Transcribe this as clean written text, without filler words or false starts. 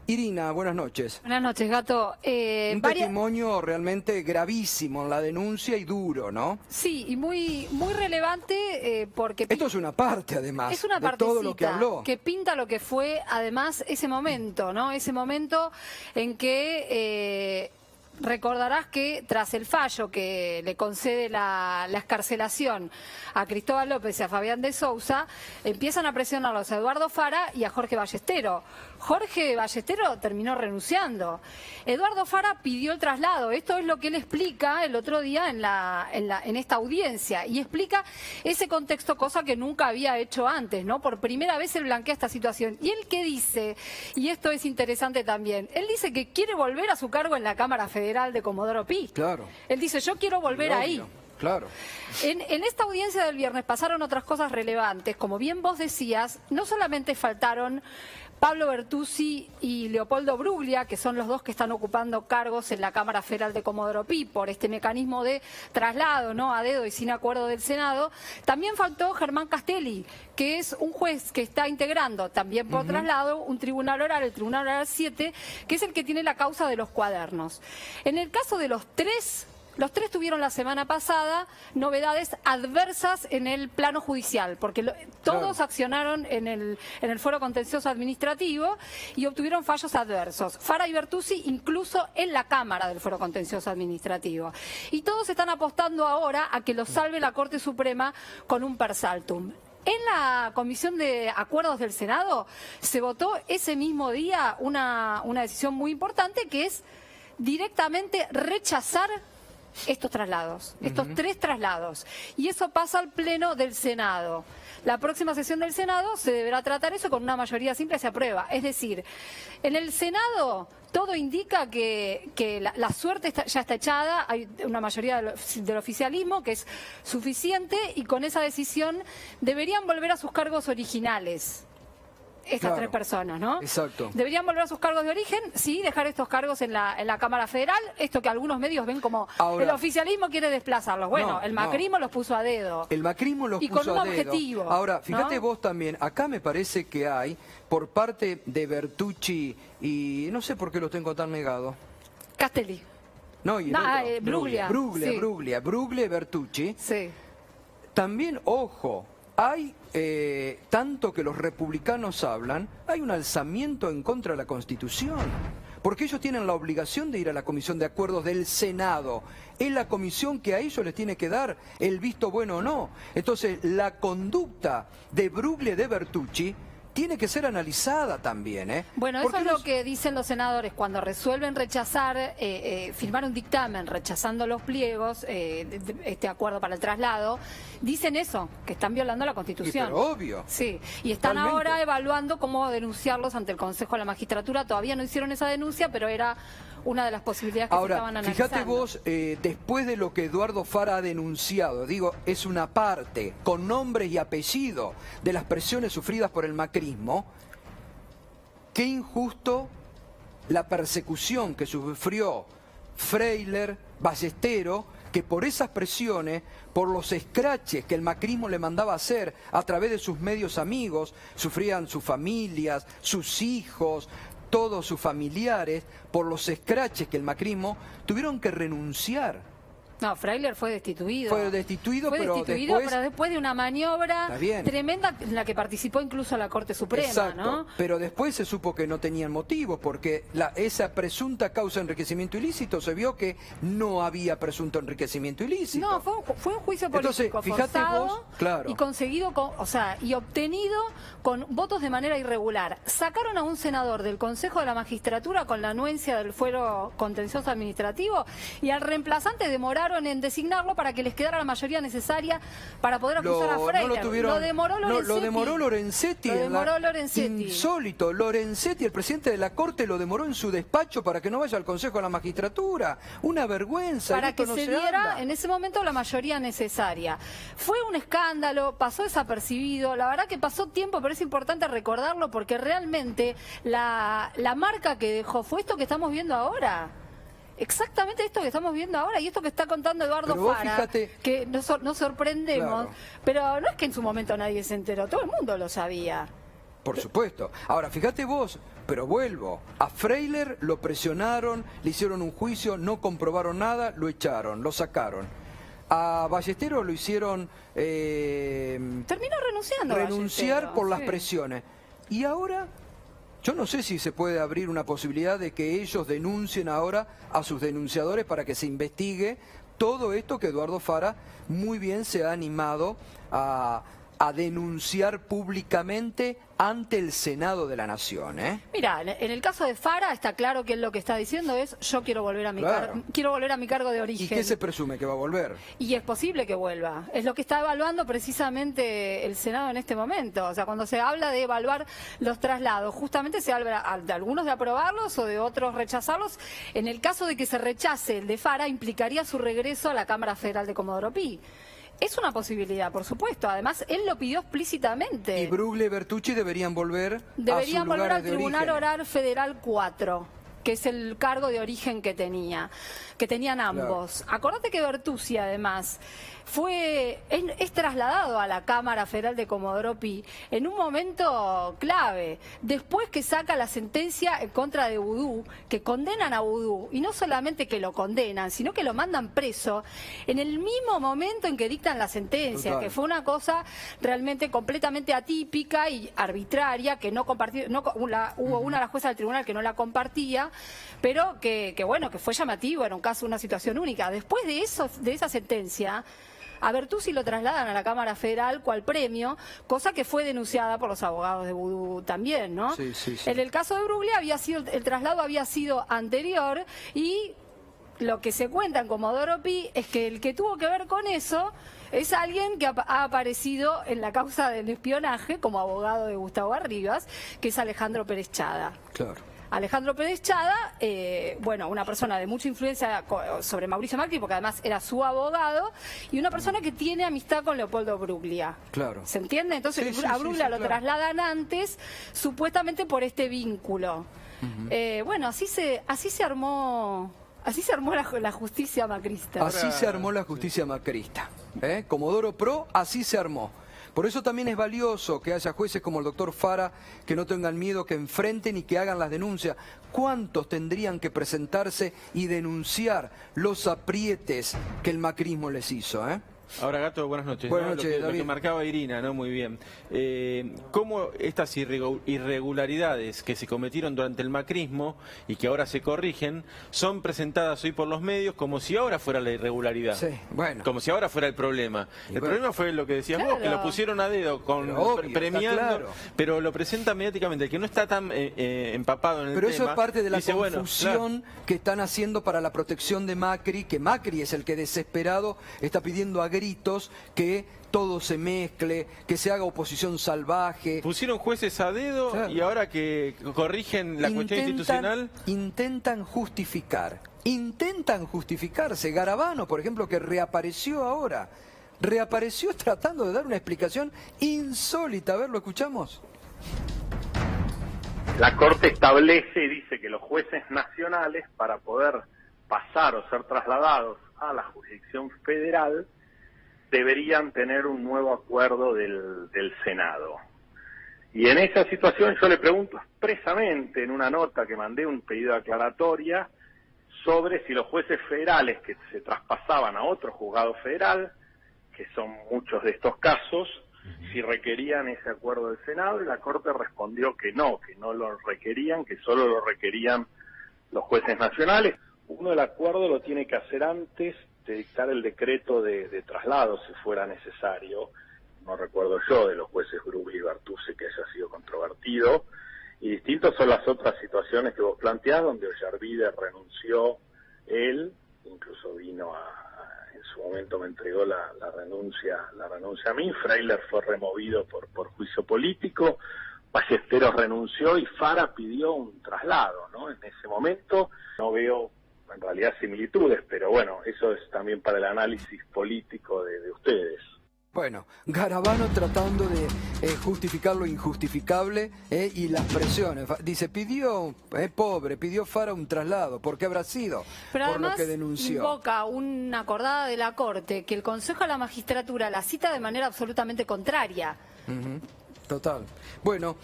Irina, buenas noches. Buenas noches, Gato. Un testimonio realmente gravísimo en la denuncia y duro, ¿no? Sí, y muy relevante porque... Esto es una parte, además, es una de todo lo que habló. que pinta lo que fue, además, ese momento, ¿no? Ese momento en que... recordarás que tras el fallo que le concede la excarcelación a Cristóbal López y a Fabián de Sousa, empiezan a presionarlos a Eduardo Fara y a Jorge Ballestero. Jorge Ballestero terminó renunciando. Eduardo Fara pidió el traslado. Esto es lo que él explica el otro día en esta audiencia. Y explica ese contexto, cosa que nunca había hecho antes, ¿no? Por primera vez él blanquea esta situación. ¿Y él qué dice? Y esto es interesante también. Él dice que quiere volver a su cargo en la Cámara Federal de Comodoro Pi. Claro. Él dice, yo quiero volver ahí. Claro. En esta audiencia del viernes pasaron otras cosas relevantes. Como bien vos decías, no solamente faltaron Pablo Bertuzzi y Leopoldo Bruglia, que son los dos que están ocupando cargos en la Cámara Federal de Comodoro Pi por este mecanismo de traslado, ¿no?, a dedo y sin acuerdo del Senado. También faltó Germán Castelli, que es un juez que está integrando también por traslado un tribunal oral, el Tribunal Oral 7, que es el que tiene la causa de los cuadernos. En el caso de los tres tuvieron la semana pasada novedades adversas en el plano judicial, porque todos accionaron en el Foro Contencioso Administrativo y obtuvieron fallos adversos. Fara y Bertuzzi incluso en la Cámara del Foro Contencioso Administrativo. Y todos están apostando ahora a que los salve la Corte Suprema con un per saltum. En la Comisión de Acuerdos del Senado se votó ese mismo día una decisión muy importante, que es directamente rechazar estos traslados, estos tres traslados. Y eso pasa al Pleno del Senado. La próxima sesión del Senado se deberá tratar eso con una mayoría simple, se aprueba. Es decir, en el Senado todo indica que la suerte ya está echada, hay una mayoría del oficialismo que es suficiente y con esa decisión deberían volver a sus cargos originales. Estas tres personas, ¿no? Exacto. Deberían volver a sus cargos de origen, sí, dejar estos cargos en la Cámara Federal, esto que algunos medios ven como el oficialismo quiere desplazarlos. Bueno, el macrismo los puso a dedo. El macrismo los puso a dedo. Y con un objetivo. Ahora, fíjate, ¿no?, vos también, acá me parece que hay, por parte de Bertucci y no sé por qué lo tengo tan negado. Castelli. No, y Bruglia. Bruglia y Bertucci. Sí. También, ojo, hay, tanto que los republicanos hablan, hay un alzamiento en contra de la Constitución, porque ellos tienen la obligación de ir a la Comisión de Acuerdos del Senado. Es la comisión que a ellos les tiene que dar el visto bueno o no. Entonces, la conducta de Bruglia y de Bertucci tiene que ser analizada también, ¿eh? Bueno, eso es lo que dicen los senadores cuando resuelven rechazar, firmar un dictamen rechazando los pliegos, este acuerdo para el traslado. Dicen eso, que están violando la Constitución. Pero obvio. Sí, y están ahora evaluando cómo denunciarlos ante el Consejo de la Magistratura. Todavía no hicieron esa denuncia, pero era una de las posibilidades que se estaban analizando. Fíjate vos, después de lo que Eduardo Fara ha denunciado, digo, es una parte, con nombres y apellido, de las presiones sufridas por el macrismo, qué injusto la persecución que sufrió Freiler, Ballestero, que por esas presiones, por los escraches que el macrismo le mandaba hacer a través de sus medios amigos, sufrían sus familias, sus hijos, todos sus familiares, por los escraches que el macrismo tuvieron que renunciar. No, Freiler fue destituido. Fue destituido, pero después de una maniobra tremenda en la que participó incluso la Corte Suprema. Exacto, ¿no? Pero después se supo que no tenían motivos, porque esa presunta causa de enriquecimiento ilícito se vio que no había presunto enriquecimiento ilícito. No, fue un juicio político. Entonces, fíjate forzado vos, claro, y conseguido, y obtenido con votos de manera irregular. Sacaron a un senador del Consejo de la Magistratura con la anuencia del Fuero Contencioso Administrativo y al reemplazante demoraron en designarlo para que les quedara la mayoría necesaria para poder acusar a Freiler. Lo demoró Lorenzetti. Insólito. Lorenzetti, el presidente de la Corte, lo demoró en su despacho para que no vaya al Consejo de la Magistratura. Una vergüenza. Para que se diera en ese momento la mayoría necesaria. Fue un escándalo, pasó desapercibido. La verdad que pasó tiempo, pero es importante recordarlo porque realmente la marca que dejó fue esto que estamos viendo ahora. Exactamente esto que estamos viendo ahora y esto que está contando Eduardo Fara, fíjate, que nos sorprendemos, pero no es que en su momento nadie se enteró, todo el mundo lo sabía. Por supuesto. Ahora, fíjate vos, Pero vuelvo, a Freiler lo presionaron, le hicieron un juicio, no comprobaron nada, lo echaron, lo sacaron. A Ballesteros lo hicieron Terminó renunciando. renunciar Ballesteros, por las sí. presiones. Y ahora, yo no sé si se puede abrir una posibilidad de que ellos denuncien ahora a sus denunciadores para que se investigue todo esto que Eduardo Fara muy bien se ha animado a denunciar públicamente ante el Senado de la Nación, ¿eh? Mira, en el caso de Fara está claro que él lo que está diciendo es yo quiero volver a mi Claro. quiero volver a mi cargo de ¿Y origen. qué se presume que va a volver? Y es posible que vuelva. Es lo que está evaluando precisamente el Senado en este momento. O sea, cuando se habla de evaluar los traslados, justamente se habla de algunos de aprobarlos o de otros rechazarlos. En el caso de que se rechace el de Fara, implicaría su regreso a la Cámara Federal de Comodoro Pi. Es una posibilidad, por supuesto. Además, él lo pidió explícitamente. Y Bruglia y Bertucci deberían volver Deberían a sus volver lugares al de Tribunal origen. Oral Federal 4, que es el cargo de origen que tenían ambos. Acordate que Bertuzzi, además, es trasladado a la Cámara Federal de Comodoro Pi en un momento clave, después que saca la sentencia en contra de Vudú, que condenan a Vudú, y no solamente que lo condenan, sino que lo mandan preso en el mismo momento en que dictan la sentencia, Total. que fue una cosa realmente completamente atípica y arbitraria, que no compartió, hubo una de las juezas del tribunal que no la compartía, pero que bueno, que fue llamativo, era un caso, una situación única. Después de eso, de esa sentencia, a Bertuzzi lo trasladan a la Cámara Federal cual premio, cosa que fue denunciada por los abogados de Vudú también, ¿no? Sí, sí, sí. En el caso de Bruglia el traslado había sido anterior y lo que se cuenta en Comodoro Pi es que el que tuvo que ver con eso es alguien que ha aparecido en la causa del espionaje como abogado de Gustavo Arribas, que es Alejandro Pérez Chada. Claro. Alejandro Pérez Chada, bueno, una persona de mucha influencia sobre Mauricio Macri, porque además era su abogado, y una persona que tiene amistad con Leopoldo Bruglia. Claro. ¿Se entiende? Entonces Sí, sí, a sí, Bruglia sí, lo claro. trasladan antes, supuestamente por este vínculo. Bueno, así se armó la justicia macrista. Así se armó la justicia macrista. Comodoro Pro, así se armó. Por eso también es valioso que haya jueces como el doctor Fara que no tengan miedo, que enfrenten y que hagan las denuncias. ¿Cuántos tendrían que presentarse y denunciar los aprietes que el macrismo les hizo? Ahora, Gato, buenas noches. Buenas ¿no? noches, lo David. que marcaba Irina, ¿no? Muy bien. ¿Cómo estas irregularidades que se cometieron durante el macrismo y que ahora se corrigen son presentadas hoy por los medios como si ahora fuera la irregularidad? Sí, bueno. Como si ahora fuera el problema. Y El bueno. problema fue lo que decías vos, que Claro. lo pusieron a dedo con Pero obvio, está premiando, claro. pero lo presenta mediáticamente. El que no está tan empapado en el Pero tema. eso es parte de la dice, bueno, confusión que están haciendo para la protección de Macri, que Macri es el que desesperado está pidiendo a gritos que todo se mezcle, que se haga oposición salvaje. pusieron jueces a dedo Claro. y ahora que corrigen la cuestión institucional. Intentan justificarse. Garabano, por ejemplo, que reapareció ahora. Reapareció tratando de dar una explicación insólita. A ver, ¿lo escuchamos? La Corte establece y dice que los jueces nacionales, para poder pasar o ser trasladados a la jurisdicción federal, deberían tener un nuevo acuerdo del Senado. Y en esa situación yo le pregunto expresamente en una nota que mandé, un pedido de aclaratoria, sobre si los jueces federales que se traspasaban a otro juzgado federal, que son muchos de estos casos, si requerían ese acuerdo del Senado, y la Corte respondió que no lo requerían, que solo lo requerían los jueces nacionales. Uno, el acuerdo lo tiene que hacer antes de dictar el decreto de traslado, si fuera necesario. No recuerdo yo de los jueces Bruglia y Bertuzzi que haya sido controvertido. Y distintas son las otras situaciones que vos planteás, donde Ollarvide renunció él, incluso vino en su momento me entregó la renuncia a mí. Freiler fue removido por juicio político. Ballesteros renunció y Fara pidió un traslado, ¿no? En ese momento no veo en realidad similitudes, pero bueno, eso es también para el análisis político de ustedes. Bueno, Garabano tratando de justificar lo injustificable y las presiones. Dice, pidió Fara un traslado. ¿Por qué habrá sido? Pero Por además lo que denunció. invoca una acordada de la Corte que el Consejo de la Magistratura la cita de manera absolutamente contraria. Total. Bueno,